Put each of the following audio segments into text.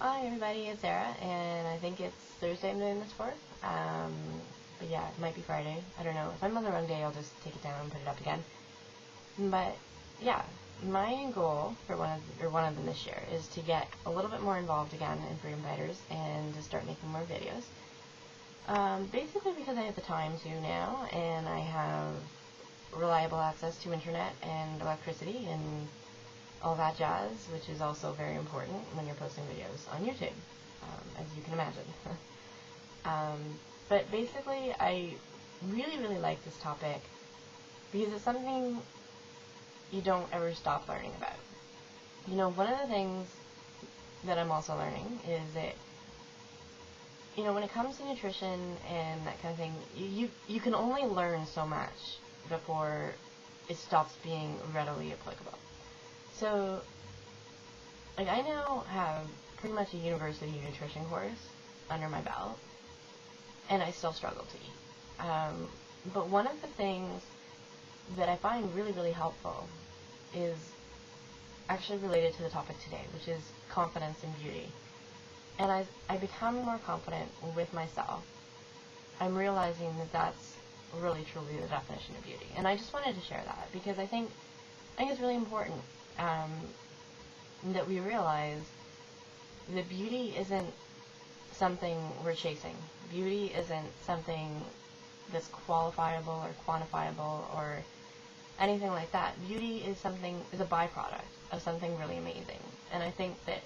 Hi everybody, it's Sarah, and I think it's Thursday I'm doing this for. But yeah, it might be Friday. I don't know. If I'm on the wrong day, I'll just take it down and put it up again. But yeah, my goal for one of them this year is to get a little bit more involved again in Freedom Fighters and to start making more videos. Basically because I have the time to now, and I have reliable access to internet and electricity and all that jazz, which is also very important when you're posting videos on YouTube, as you can imagine. But basically, I really like this topic because it's something you don't ever stop learning about. You know, one of the things that I'm also learning is that, you know, when it comes to nutrition and that kind of thing, you can only learn so much before it stops being readily applicable. So, like, I now have pretty much a university nutrition course under my belt, and I still struggle to eat. But one of the things that I find really helpful is actually related to the topic today, which is confidence in beauty. And as I become more confident with myself, I'm realizing that that's really truly the definition of beauty. And I just wanted to share that because I think it's really important that we realize that beauty isn't something we're chasing. Beauty isn't something that's qualifiable or quantifiable or anything like that. Beauty is a byproduct of something really amazing. And I think that,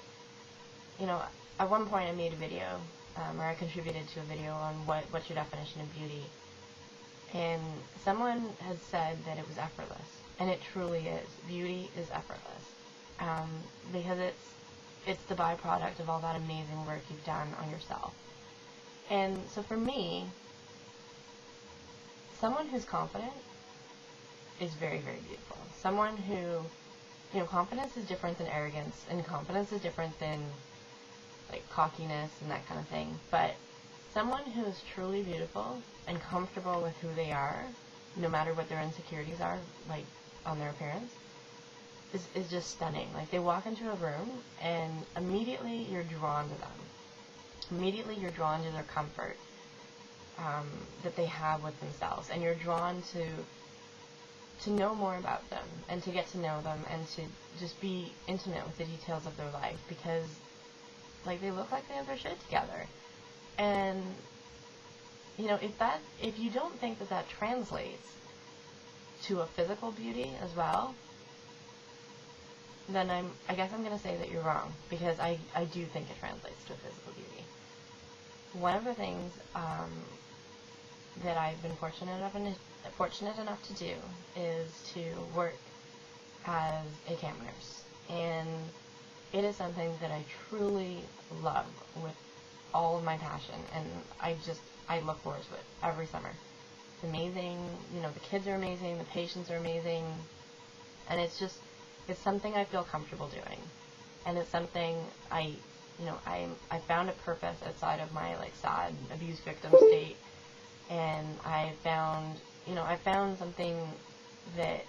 you know, at one point I made a video, or I contributed to a video on what's your definition of beauty. And someone had said that it was effortless. And it truly is. Beauty is effortless. Because it's the byproduct of all that amazing work you've done on yourself. And so for me, someone who's confident is very beautiful. Someone who, you know, confidence is different than arrogance, and confidence is different than, like, cockiness and that kind of thing. But someone who is truly beautiful and comfortable with who they are, no matter what their insecurities are, like, on their appearance, is just stunning. Like, they walk into a room and immediately you're drawn to them. Immediately you're drawn to their comfort that they have with themselves, and you're drawn to know more about them and to get to know them and to just be intimate with the details of their life, because, like, they look like they have their shit together. And, you know, if you don't think that translates to a physical beauty as well, then I guess I'm going to say that you're wrong, because I do think it translates to a physical beauty. One of the things that I've been fortunate enough to do is to work as a camp nurse, and it is something that I truly love with all of my passion, and I look forward to it every summer. It's amazing. You know, the kids are amazing, the patients are amazing, and it's something I feel comfortable doing, and it's something I found a purpose outside of my, like, sad abuse victim state, and I found something that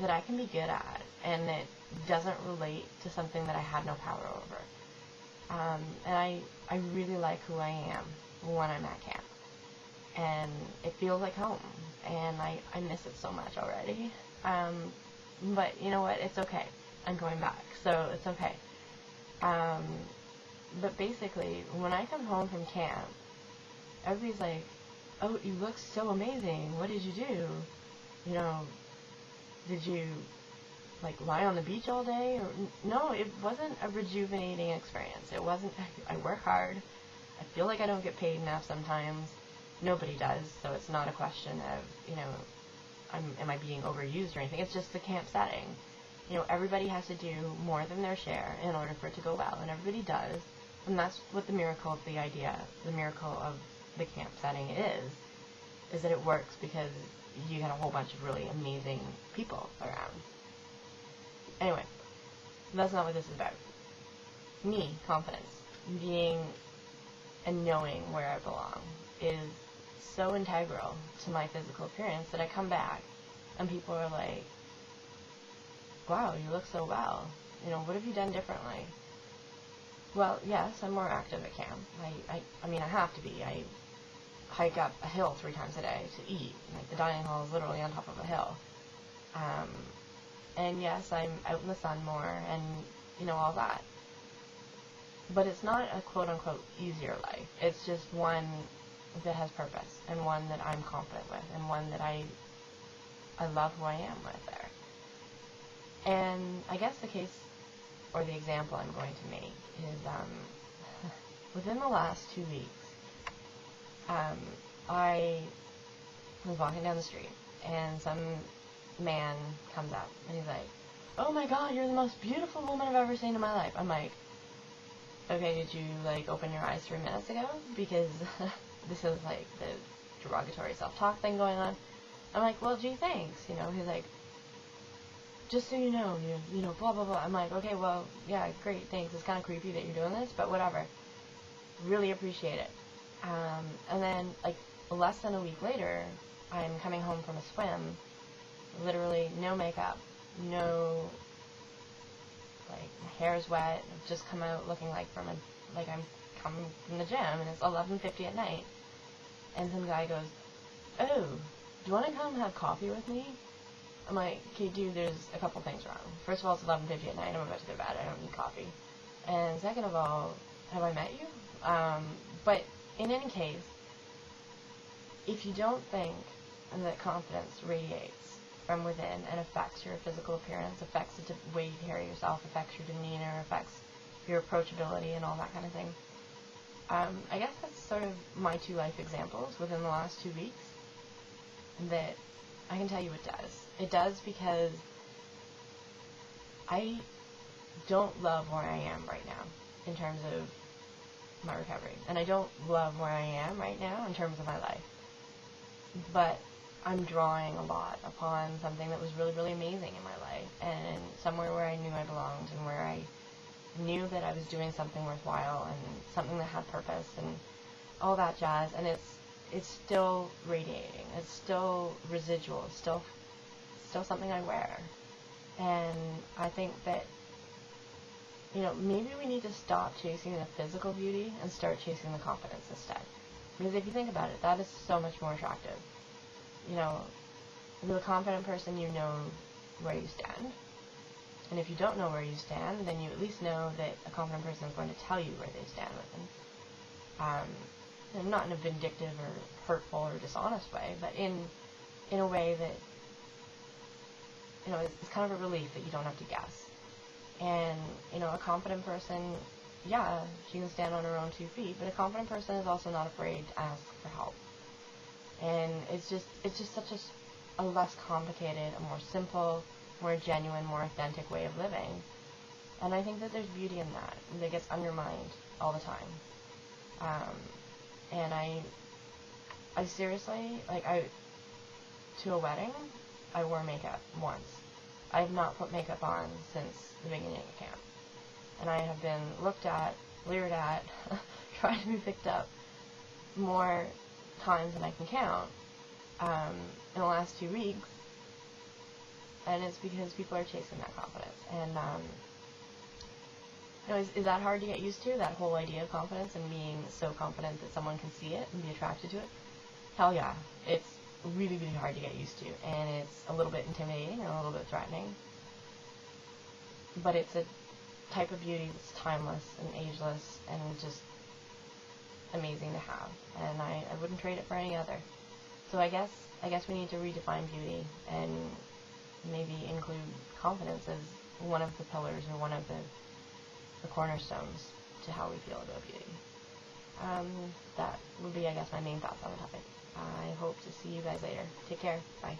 I can be good at, and that doesn't relate to something that I had no power over. And I really like who I am when I'm at camp, and it feels like home, and I miss it so much already. But you know what? It's okay. I'm going back, so it's okay. But basically, when I come home from camp, everybody's like, "Oh, you look so amazing. What did you do? You know, did you, like, lie on the beach all day?" Or, no, it wasn't a rejuvenating experience. It wasn't. I work hard. I feel like I don't get paid enough sometimes. Nobody does, so it's not a question of, you know, am I being overused or anything. It's just the camp setting. You know, everybody has to do more than their share in order for it to go well, and everybody does. And that's what the miracle of the camp setting is that it works because you get a whole bunch of really amazing people around. Anyway, that's not what this is about. Me, confidence, being and knowing where I belong is so integral to my physical appearance that I come back and people are like, "Wow, you look so well. You know, what have you done differently?" Well, yes, I'm more active at camp. I mean, I have to be. I hike up a hill 3 times a day to eat. Like, the dining hall is literally on top of a hill. And yes, I'm out in the sun more and, all that. But it's not a quote-unquote easier life. It's just one that has purpose, and one that I'm confident with, and one that I love who I am with there. And I guess the case, or the example I'm going to make is, within the last 2 weeks, I was walking down the street, and some man comes up, and he's like, "Oh my God, you're the most beautiful woman I've ever seen in my life." I'm like, okay, did you, open your eyes 3 minutes ago? Because this is, the derogatory self-talk thing going on. I'm like, well, gee, thanks, He's like, just so you know, blah, blah, blah. I'm like, okay, well, yeah, great, thanks. It's kind of creepy that you're doing this, but whatever. Really appreciate it. And then, less than a week later, I'm coming home from a swim, literally no makeup, no, my hair's wet, I've just come out looking like I'm coming from the gym, and it's 11:50 at night, and some guy goes, "Oh, do you want to come have coffee with me?" I'm like, okay, dude, there's a couple things wrong. First of all, it's 11:50 at night, I'm about to go to bed, I don't need coffee. And second of all, have I met you? But in any case, if you don't think that confidence radiates from within and affects your physical appearance, affects the way you carry yourself, affects your demeanor, affects your approachability and all that kind of thing, I guess that's sort of my 2 life examples within the last 2 weeks that I can tell you it does. It does because I don't love where I am right now in terms of my recovery. And I don't love where I am right now in terms of my life. But I'm drawing a lot upon something that was really, really amazing in my life, and somewhere where I knew I belonged, and where I knew that I was doing something worthwhile, and something that had purpose, and all that jazz. And it's still radiating. It's still residual. It's still something I wear. And I think that, maybe we need to stop chasing the physical beauty and start chasing the confidence instead. Because if you think about it, that is so much more attractive. With a confident person, you know where you stand. And if you don't know where you stand, then you at least know that a confident person is going to tell you where they stand with them. And not in a vindictive or hurtful or dishonest way, but in a way that, it's kind of a relief that you don't have to guess. And, a confident person, yeah, she can stand on her own 2 feet, but a confident person is also not afraid to ask for help. And it's just such a less complicated, a more simple, more genuine, more authentic way of living. And I think that there's beauty in that gets undermined all the time. And I seriously, to a wedding, I wore makeup once. I have not put makeup on since the beginning of camp. And I have been looked at, leered at, tried to be picked up more times than I can count in the last 2 weeks. And it's because people are chasing that confidence. And is that hard to get used to, that whole idea of confidence and being so confident that someone can see it and be attracted to it? Hell yeah. It's really, really hard to get used to, and it's a little bit intimidating and a little bit threatening. But it's a type of beauty that's timeless and ageless and just amazing to have, and I wouldn't trade it for any other. So I guess we need to redefine beauty and maybe include confidence as one of the pillars or one of the cornerstones to how we feel about beauty. That would be, I guess, my main thoughts on the topic. I hope to see you guys later. Take care. Bye.